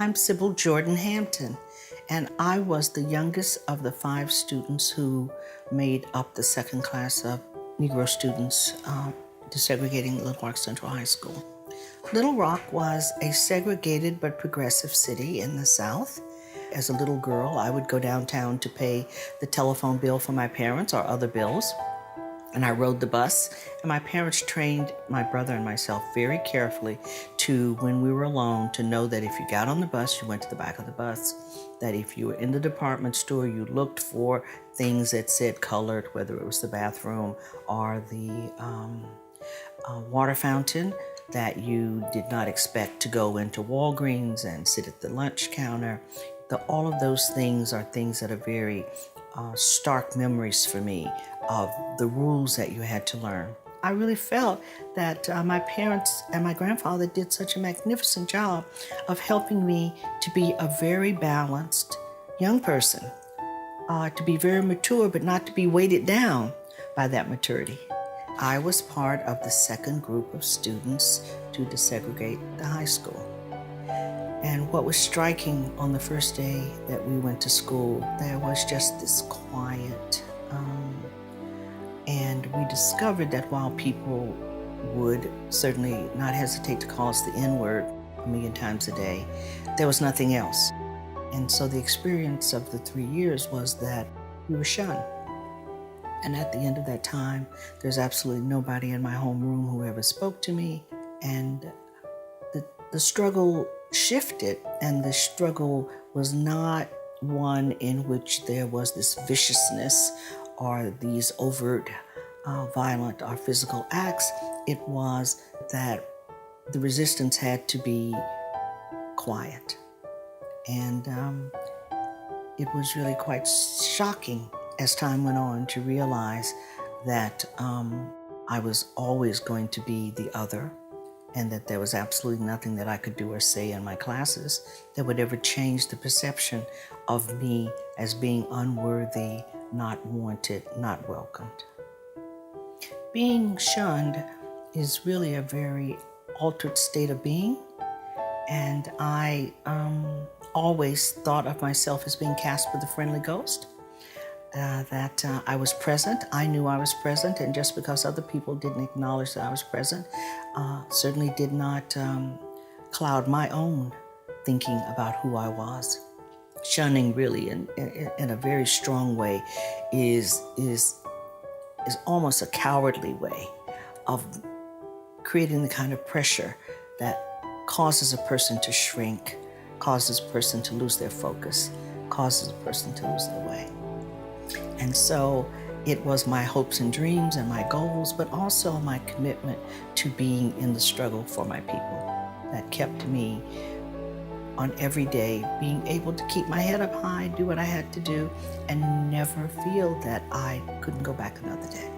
I'm Sybil Jordan Hampton, and I was the youngest of the 5 students who made up the second class of Negro students desegregating Little Rock Central High School. Little Rock was a segregated but progressive city in the South. As a little girl, I would go downtown to pay the telephone bill for my parents or other bills, and I rode the bus. And my parents trained my brother and myself very carefully to, when we were alone, to know that if you got on the bus, you went to the back of the bus. That if you were in the department store, you looked for things that said colored, whether it was the bathroom or the water fountain, that you did not expect to go into Walgreens and sit at the lunch counter. All of those things are things that are very stark memories for me of the rules that you had to learn. I really felt that my parents and my grandfather did such a magnificent job of helping me to be a very balanced young person, to be very mature, but not to be weighted down by that maturity. I was part of the second group of students to desegregate the high school. And what was striking on the first day that we went to school, there was just this quiet. And we discovered that while people would certainly not hesitate to call us the N-word a million times a day, there was nothing else. And so the experience of the 3 years was that we were shunned. And at the end of that time, there's absolutely nobody in my homeroom who ever spoke to me. And the struggle shifted, and the struggle was not one in which there was this viciousness or these overt violent or physical acts. It was that the resistance had to be quiet. And it was really quite shocking as time went on to realize that I was always going to be the other, and that there was absolutely nothing that I could do or say in my classes that would ever change the perception of me as being unworthy, not wanted, not welcomed. Being shunned is really a very altered state of being, and I always thought of myself as being cast with a friendly ghost. That I was present. I knew I was present, and just because other people didn't acknowledge that I was present, certainly did not cloud my own thinking about who I was. Shunning really, in a very strong way, is almost a cowardly way of creating the kind of pressure that causes a person to shrink, causes a person to lose their focus, causes a person to lose their way. And so it was my hopes and dreams and my goals, but also my commitment to being in the struggle for my people that kept me on every day being able to keep my head up high, do what I had to do, and never feel that I couldn't go back another day.